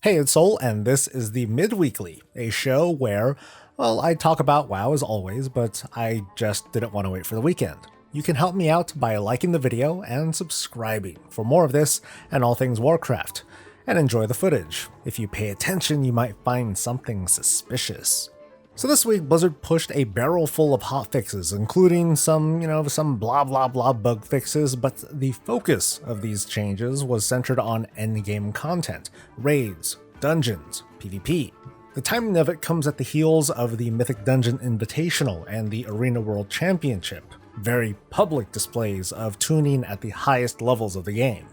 Hey, it's Soul, and this is the Midweekly, a show where, well, I talk about WoW as always, but I just didn't want to wait for the weekend. You can help me out by liking the video and subscribing for more of this and all things Warcraft, and enjoy the footage. If you pay attention, you might find something suspicious. So this week, Blizzard pushed a barrel full of hotfixes, including some blah blah blah bug fixes, but the focus of these changes was centered on endgame content, raids, dungeons, PvP. The timing of it comes at the heels of the Mythic Dungeon Invitational and the Arena World Championship, very public displays of tuning at the highest levels of the game.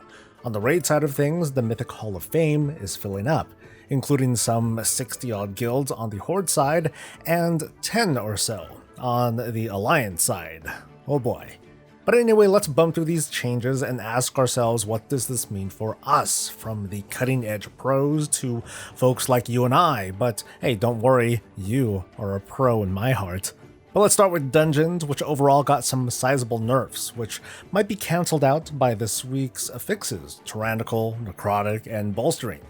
On the raid side of things, the Mythic Hall of Fame is filling up, including some 60-odd guilds on the Horde side and 10 or so on the Alliance side. Oh boy. But anyway, let's bump through these changes and ask ourselves, what does this mean for us, from the cutting-edge pros to folks like you and I? But hey, don't worry, you are a pro in my heart. But let's start with dungeons, which overall got some sizable nerfs, which might be cancelled out by this week's fixes: Tyrannical, Necrotic, and Bolstering.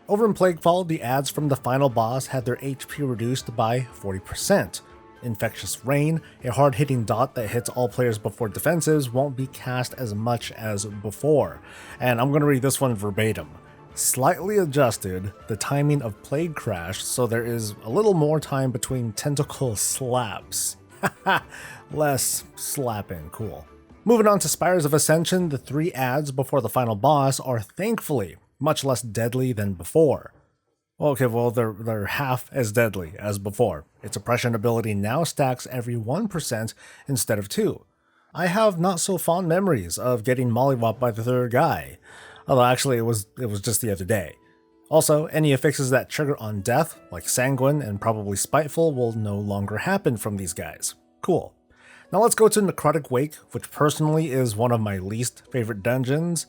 Over in Plaguefall, the ads from the final boss had their HP reduced by 40%. Infectious Rain, a hard-hitting dot that hits all players before defensives, won't be cast as much as before. And I'm going to read this one verbatim. Slightly adjusted the timing of Plague Crash so there is a little more time between tentacle slaps. Less slapping, cool. Moving on to Spires of Ascension, the 3 ads before the final boss are thankfully much less deadly than before. Okay, well, they're half as deadly as before. Its oppression ability now stacks every 1% instead of 2. I have not so fond memories of getting mollywopped by the third guy, although actually it was just the other day. Also, any affixes that trigger on death, like Sanguine and probably Spiteful, will no longer happen from these guys. Cool. Now let's go to Necrotic Wake, which personally is one of my least favorite dungeons,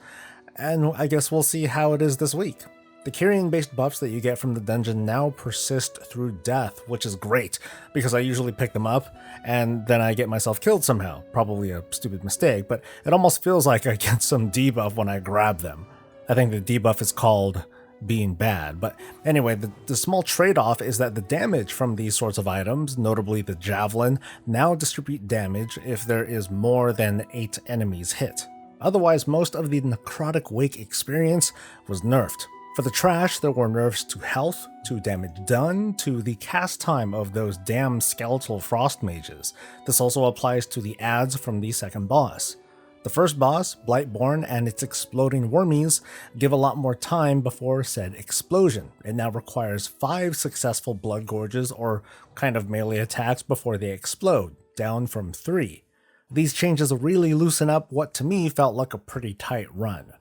and I guess we'll see how it is this week. The carrying-based buffs that you get from the dungeon now persist through death, which is great, because I usually pick them up, and then I get myself killed somehow. Probably a stupid mistake, but it almost feels like I get some debuff when I grab them. I think the debuff is called being bad, but anyway, the small trade-off is that the damage from these sorts of items, notably the Javelin, now distribute damage if there is more than 8 enemies hit. Otherwise, most of the Necrotic Wake experience was nerfed. For the trash, there were nerfs to health, to damage done, to the cast time of those damn skeletal frost mages. This also applies to the ads from the second boss. The first boss, Blightborn, and its exploding wormies give a lot more time before said explosion. It now requires 5 successful blood gorges or kind of melee attacks before they explode, down from 3. These changes really loosen up what to me felt like a pretty tight run.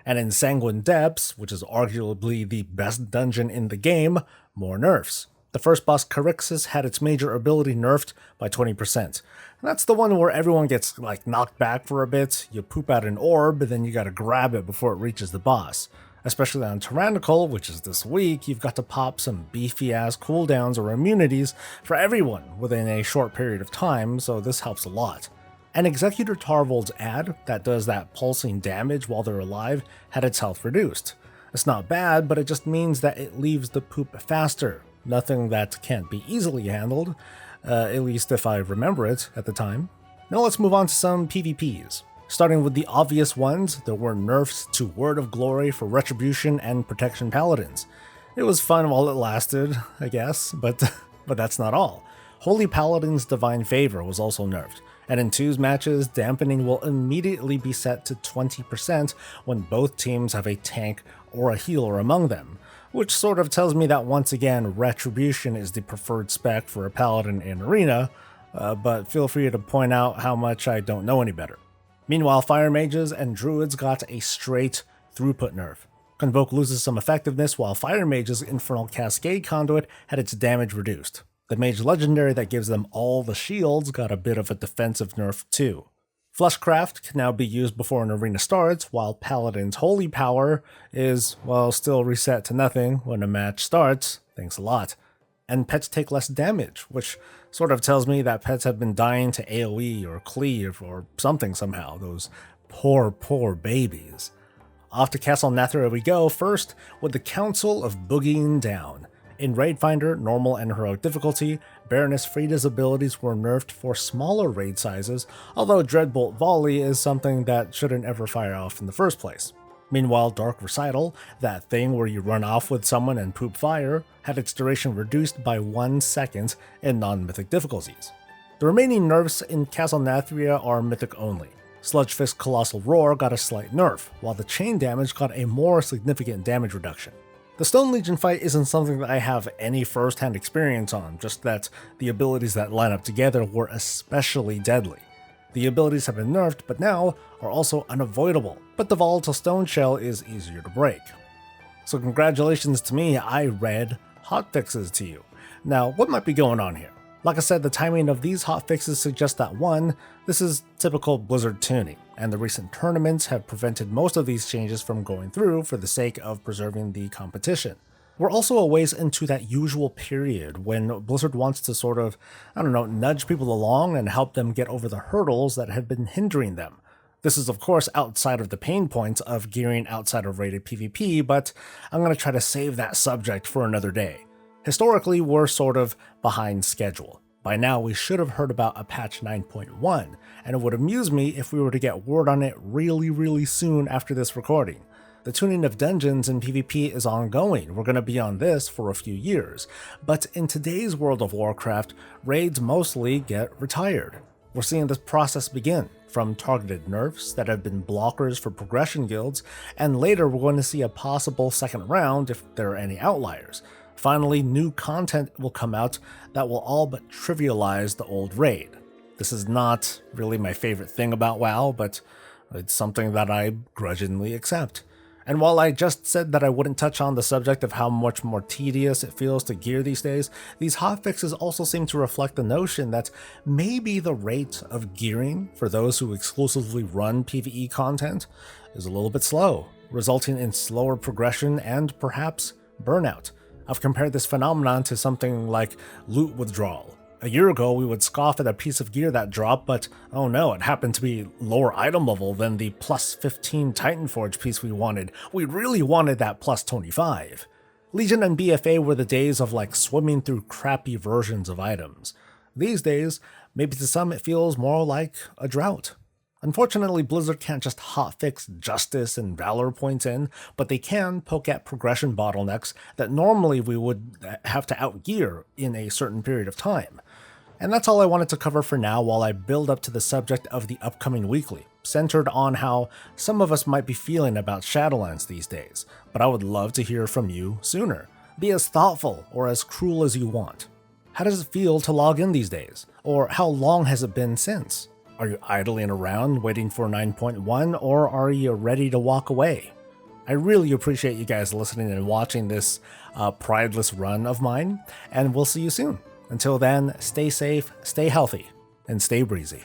And in Sanguine Depths, which is arguably the best dungeon in the game, more nerfs. The first boss, Carixus, had its major ability nerfed by 20%. And that's the one where everyone gets knocked back for a bit, you poop out an orb, and then you gotta grab it before it reaches the boss. Especially on Tyrannical, which is this week, you've got to pop some beefy-ass cooldowns or immunities for everyone within a short period of time, so this helps a lot. An Executor Tarvold's ad that does that pulsing damage while they're alive had its health reduced. It's not bad, but it just means that it leaves the poop faster. Nothing that can't be easily handled, at least if I remember it at the time. Now let's move on to some PvPs. Starting with the obvious ones, there were nerfs to Word of Glory for Retribution and Protection Paladins. It was fun while it lasted, I guess, but that's not all. Holy Paladin's Divine Favor was also nerfed, and in 2s matches, dampening will immediately be set to 20% when both teams have a tank or a healer among them, which sort of tells me that once again, Retribution is the preferred spec for a Paladin in Arena, but feel free to point out how much I don't know any better. Meanwhile, Fire Mages and Druids got a straight throughput nerf. Convoke loses some effectiveness while Fire Mage's Infernal Cascade Conduit had its damage reduced. The Mage Legendary that gives them all the shields got a bit of a defensive nerf too. Fleshcraft can now be used before an arena starts, while Paladin's Holy Power is, well, still reset to nothing when a match starts, thanks a lot. And pets take less damage, which sort of tells me that pets have been dying to AoE or cleave or something somehow, those poor babies. Off to Castle Nathria we go, first with the Council of Boogieing Down. In Raid Finder, Normal and Heroic difficulty, Baroness Frida's abilities were nerfed for smaller raid sizes, although Dreadbolt Volley is something that shouldn't ever fire off in the first place. Meanwhile, Dark Recital, that thing where you run off with someone and poop fire, had its duration reduced by 1 second in non-mythic difficulties. The remaining nerfs in Castle Nathria are mythic only. Sludgefist Colossal Roar got a slight nerf, while the chain damage got a more significant damage reduction. The Stone Legion fight isn't something that I have any first-hand experience on, just that the abilities that line up together were especially deadly. The abilities have been nerfed, but now are also unavoidable, but the Volatile Stone Shell is easier to break. So congratulations to me, I read hotfixes to you. Now, what might be going on here? Like I said, the timing of these hotfixes suggests that 1, this is typical Blizzard tuning, and the recent tournaments have prevented most of these changes from going through for the sake of preserving the competition. We're also a ways into that usual period when Blizzard wants to sort of, nudge people along and help them get over the hurdles that have been hindering them. This is of course outside of the pain points of gearing outside of rated PvP, but I'm going to try to save that subject for another day. Historically, we're sort of behind schedule. By now, we should have heard about a patch 9.1, and it would amuse me if we were to get word on it really soon after this recording. The tuning of dungeons in PvP is ongoing, we're going to be on this for a few years, but in today's World of Warcraft, raids mostly get retired. We're seeing this process begin, from targeted nerfs that have been blockers for progression guilds, and later we're going to see a possible second round if there are any outliers. Finally, new content will come out that will all but trivialize the old raid. This is not really my favorite thing about WoW, but it's something that I grudgingly accept. And while I just said that I wouldn't touch on the subject of how much more tedious it feels to gear these days, these hotfixes also seem to reflect the notion that maybe the rate of gearing for those who exclusively run PvE content is a little bit slow, resulting in slower progression and perhaps burnout. I've compared this phenomenon to something like loot withdrawal. A year ago, we would scoff at a piece of gear that dropped, but oh no, it happened to be lower item level than the plus 15 Titanforge piece we wanted. We really wanted that plus 25. Legion and BFA were the days of like swimming through crappy versions of items. These days, maybe to some it feels more like a drought. Unfortunately, Blizzard can't just hotfix Justice and Valor points in, but they can poke at progression bottlenecks that normally we would have to outgear in a certain period of time. And that's all I wanted to cover for now while I build up to the subject of the upcoming weekly, centered on how some of us might be feeling about Shadowlands these days, but I would love to hear from you sooner. Be as thoughtful or as cruel as you want. How does it feel to log in these days? Or how long has it been since? Are you idling around waiting for 9.1, or are you ready to walk away? I really appreciate you guys listening and watching this prideless run of mine, and we'll see you soon. Until then, stay safe, stay healthy, and stay breezy.